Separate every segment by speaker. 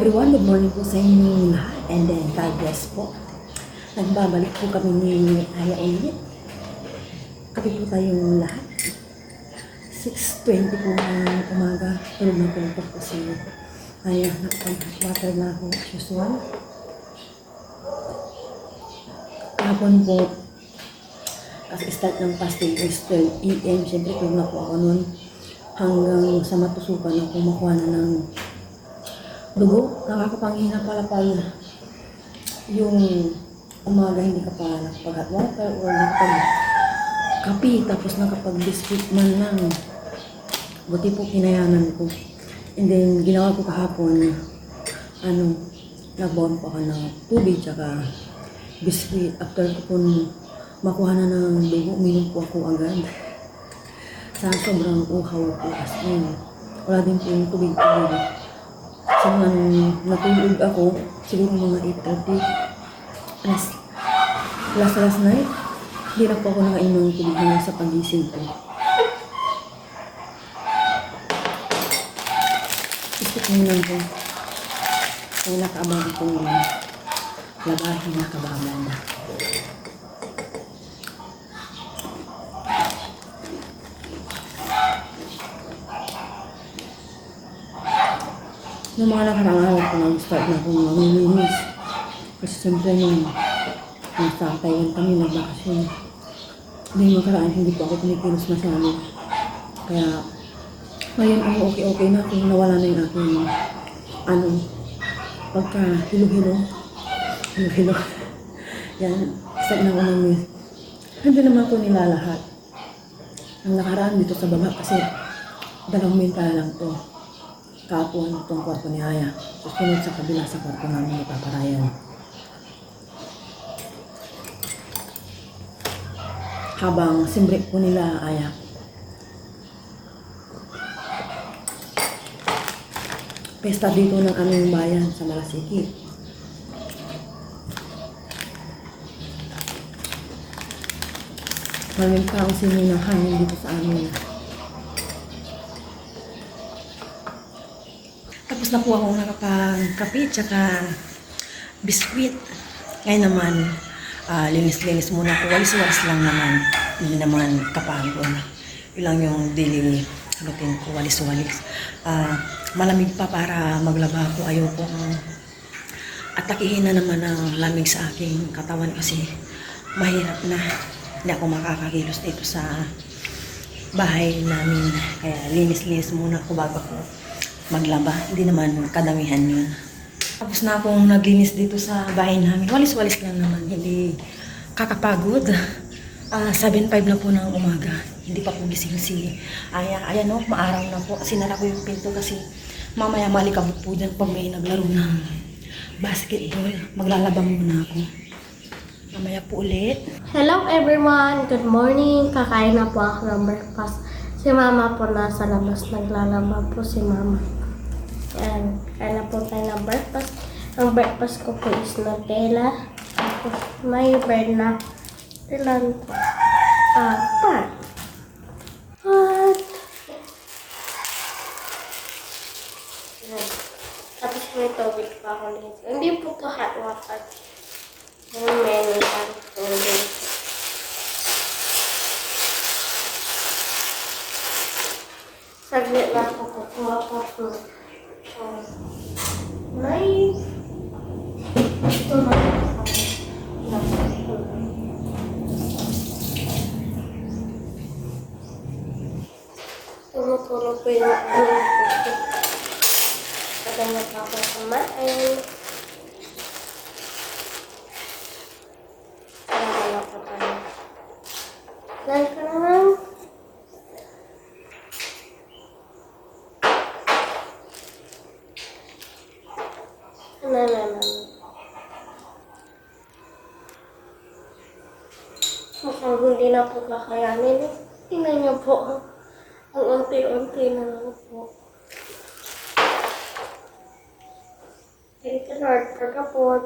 Speaker 1: everyone, good morning po sa inyo lahat and then God bless po. Nagbabalik po kami ni Aya ulit. Kapi po tayong lahat. 6:20 po ng umaga. Tulog na po si Aya. Nakapag-water na ako as usual. Kahapon po, kasi start ng fasting is 12 AM. Siyempre tulog na po ako nun. Hanggang sa matusukan ako makuha na ng dugo. Nakakapanghina pala yung umaga hindi ka pa nakapag-hot water or nakapag-kapi tapos nakapag-biscuit man lang. Buti po kinayanan ko. And then ginawa ko kahapon, nagbaon po ako ng tubig tsaka biscuit. After ko po makuha na ng dugo, uminom po ako agad. Sa sobrang uhaw po as in. Wala din po yung tubig-tubig. So, natulog ako, siguro mga 8:30. Last night, hindi na po ako nakainom ng tubig na sa pagising ko. Isip mo lang po. Kung nakaabang akong labahin na kabahaman na. Yung mga nakarang araw ko nag-start na akong mamilinis. Kasi siyempre nasa Taiwan kami nagbakasyon. Hindi makaraan, hindi po ako kumikilos masyado. Kaya ngayon ako okay na kung nawala na yung aking pagka hilo-hilo. Yan, start na ako ng miss. Hindi naman ko nila lahat. Ang nakaraan dito sa baba kasi 2 minta lang to. Kapon itong kwarto ni Aya. Susunod sa kabila sa kwarto namin ni Papa Ryan. Habang simbrik po nila Aya. Pesta dito ng aming bayan sa Malasiki. Maraming taong sinunahan dito sa amin. Tapos na po akong nakapagkape tsaka biskuit. Ngayon naman, linis-linis muna ako. Walis-walis lang naman. Hindi naman kapagod. Yun lang yung daily routine ko, walis-walis. Malamig pa para maglaba ako. Ayoko atakihin na naman ang lamig sa aking katawan kasi mahirap na. Hindi ako makakakilos dito sa bahay namin. Kaya linis-linis muna ako bago ako maglaba. Hindi naman kadamihan yun. Tapos na akong naglinis dito sa bahay namin. Walis-walis lang naman. Hindi kakapagod. 7:05 na po ng umaga. Hindi pa po gising si Aya. Ayan o, maaraw na po. Sinara ko yung pinto kasi mamaya malikabot po dyan pag may naglaro ng basketball. Maglalaba muna ako. Mamaya po ulit.
Speaker 2: Hello everyone! Good morning! Kakain na po ako ng breakfast. Si Mama po nasa labas. Naglalaba po si Mama. Yan. Kain na po tayo ng breakfast. Ang breakfast ko po is Nutella. Tapos may bread na ilan po. Pan. What? Yan. Tapos may tubig pa ako dito. Hindi po to hot water. Yung menu lang tubig. Saglit lang ako kukuha po po. May ito na tumutunog po yung puso. Kadang pa ako kumain. Kadang ako tayo. Dahil ka naman. Mukhang hindi na po kakayanin. Tingnan niyo po. Ang unti-unti na lang po. Thank you Lord for the food.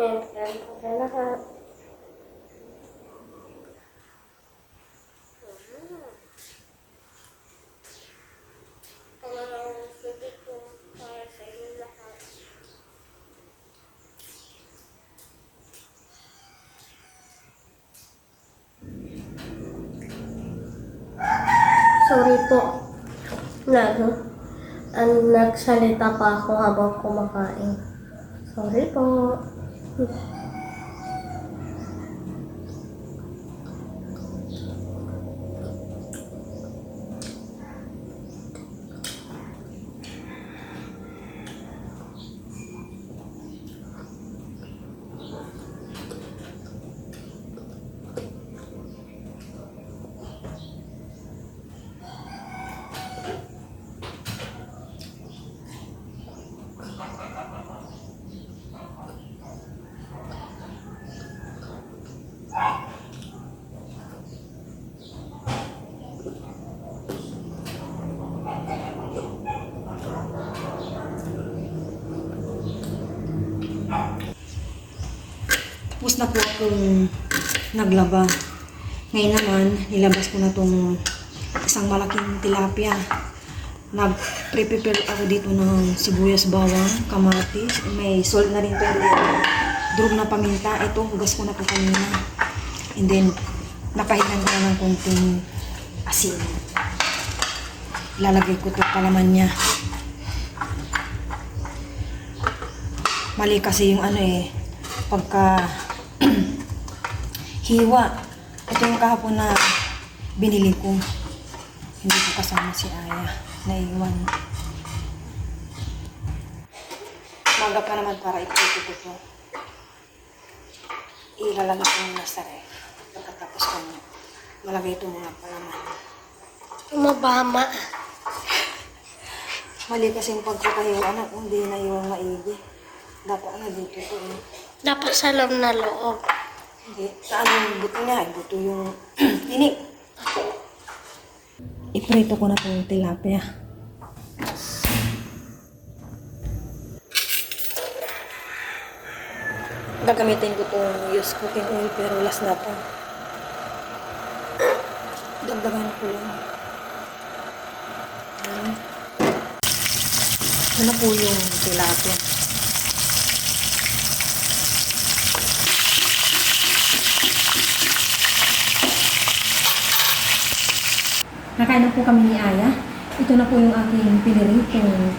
Speaker 2: Yan, kain po tayo lahat. Sige po para sa inyo lahat. Sorry po. Nagsalita pa ako habang kumakain. Sorry po.
Speaker 1: Tapos na po akong naglaba. Ngayon naman, nilabas ko na tong isang malaking tilapia. Nag-prepare ako dito ng sibuyas, bawang, kamatis. May salt na rin pero durog na paminta. Ito, hugas ko na po kanina. And then, napahitan ko na ng konting asin. Ilalagay ko ito palaman niya. Mali kasi yung pagka hiwa. Ito yung kahapon na binili ko. Hindi ko kasama si Aya. Naiwan. Maga pa naman para iputo ko ito. Ilalagay ko muna sa ref. Pagkatapos ko malagay ito mga palaman.
Speaker 2: Mabama.
Speaker 1: Mali kasi yung pagkakahiwa anak, hindi na yung maigi. Dapat na dito ito
Speaker 2: Dapat sa loob na loob.
Speaker 1: Hindi. Saan yung buto niya? Buto yung tinik. Iprito ko na itong tilapia. Gagamitin ko itong used cooking oil pero last na ito. Dagdagan ko lang. Ito na po yung tilapia. Nakain na po kami ni Aya. Ito na po yung aking piniritong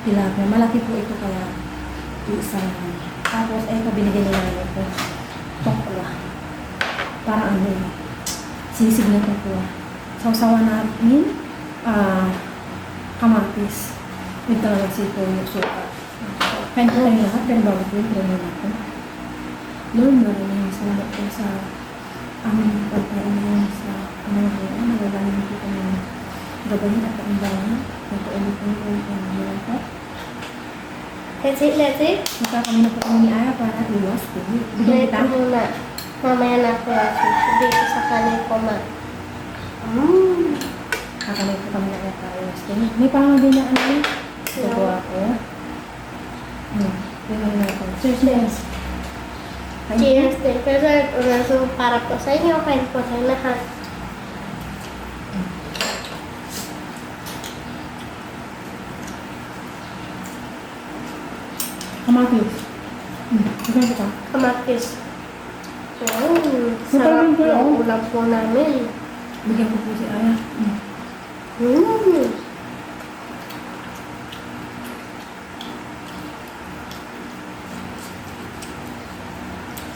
Speaker 1: tilapia. Malaki po ito kaya iisang. Tapos, ito binigyan nila ito. Tokwa. Para sisig na tokwa. Sausawan namin kamatis. With talagang sito yung suka. Kain po tayo lahat, pero bago po yung promo natin. Lord, maraming salamat po sa aming pagkain ngayon sa pangalaman. Nagagaling po kami gagawin at paimbangan. Nagpaulit po yung pangalaman po.
Speaker 2: Let's eat.
Speaker 1: Magkakami na po kami ni Aya para iwas po. Bigyan
Speaker 2: Wait
Speaker 1: kita.
Speaker 2: muna. Mamaya na ako dito sa kanil ko ma.
Speaker 1: Kakamay po kami na Aya para iwas po. May pangalan din na gagawa ko. Tingnan natin. Cheers.
Speaker 2: Cheers din. Kasi para po sa inyo, kain po sa lahat.
Speaker 1: Kamatis. Bigyan kita.
Speaker 2: Kamatis. Sarap yung ulam po namin.
Speaker 1: Bigyan ko po si Aya.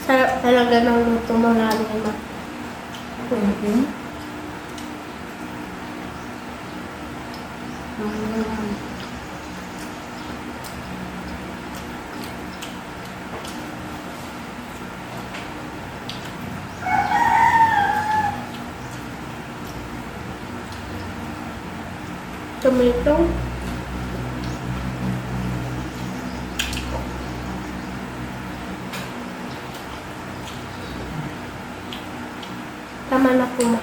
Speaker 2: Sarap talaga ng luto mo namin, ma.
Speaker 1: Thank you.
Speaker 2: Tomato. Tama na po, ma.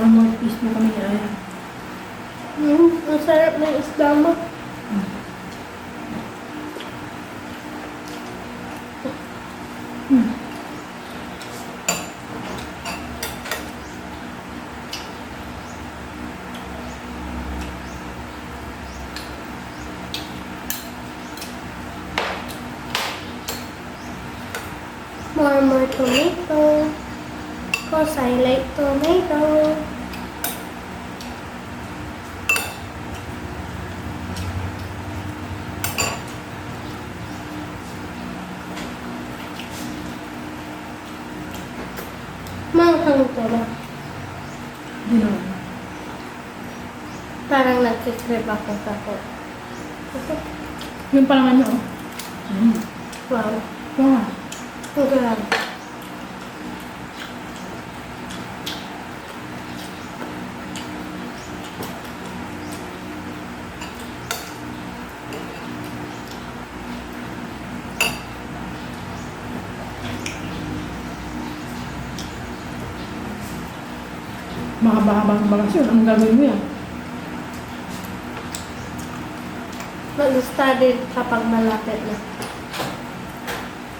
Speaker 1: More piece na kami ni Aya.
Speaker 2: Ang sarap ng isda mo. More tomato. Cause I like tomato. Manghang to na.
Speaker 1: Hindi naman.
Speaker 2: Parang nagkikrib ako sa ko.
Speaker 1: Yung palangan nyo, oh.
Speaker 2: Wow.
Speaker 1: Wow.
Speaker 2: Ang grabe.
Speaker 1: Mahaba-habang bakasyon. Ang gagawin mo yan?
Speaker 2: Mag-study kapag malapit na.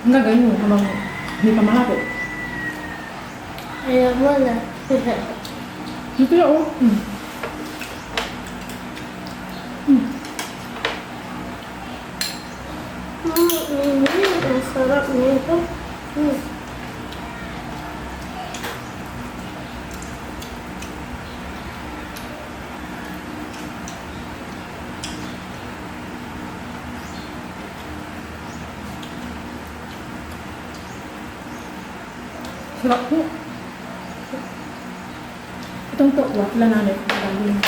Speaker 1: Ang gagawin mo habang hindi pa malapit.
Speaker 2: Ayaw mo na.
Speaker 1: Dito yan, oh.
Speaker 2: Ang sarap nito.
Speaker 1: Sarap po. Itong tokwa, wala nanay ko. Gagawin.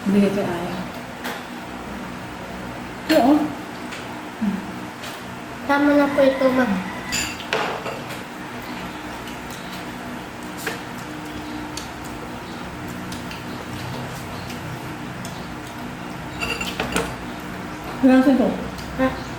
Speaker 1: Binigay kay Aya. Ito, oh.
Speaker 2: Tama na po ito, ma.
Speaker 1: Ilang sa ito?
Speaker 2: Ha?